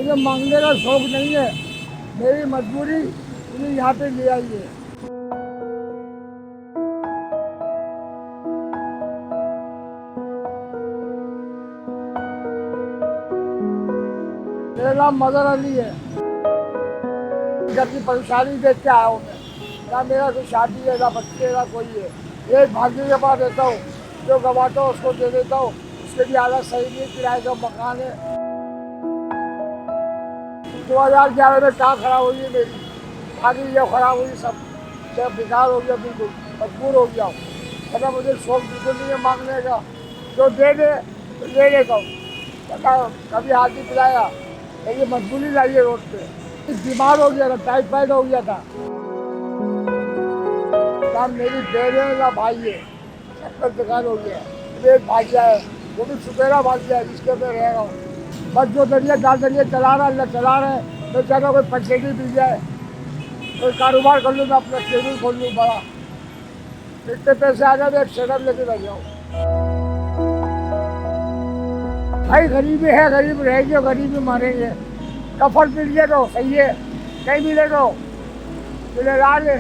मुझे मांगने का शौक नहीं है, मेरी मजबूरी मुझे यहाँ पे ले आई है। मेरा नाम मदर अली है। घर की परेशानी देख के आया हूँ मैं। ना मेरा कोई शादी है, ना बच्चे, ना कोई है। एक भाग्य के पास रहता हूँ, जो गवाता हूँ उसको दे देता हूँ। उसके भी हालत सही नहीं, किराए का मकान है। 2011 में कार खराब हुई है मेरी, आगे ये खराब हुई, सब बेकार हो गया, बिल्कुल मजबूर हो गया हूँ। पता मुझे शौक बिल्कुल नहीं है मांगने का, जो दे दे तो ले लेता हूँ। पता कभी हाथ नहीं पिलाया, लेकिन मजबूरी लाई है रोड पे। बीमार हो गया था, टाइफाइड हो गया था। ना मेरी बहन है ना भाई है, सबका बेकार हो गया। एक भाईजा है, वो भी सुपेरा भाईजा है, जिसके मैं रह रहा हूँ। बस जो दरिया डाल दरिया चला रहा है, चला रहे हैं। मैं चाहता कोई फैसिलिटी मिल जाए, कोई कारोबार कर लूँ, मैं अपना शेड्यूल खोल लूँ बड़ा। इतने पैसे आ जाए, एक सेटअप लेके बैठ जाऊँ। भाई गरीबी है, गरीब रहेंगे, गरीबी मारेंगे। कफन मिल गया तो सही है, नहीं मिले तो मिले राज है।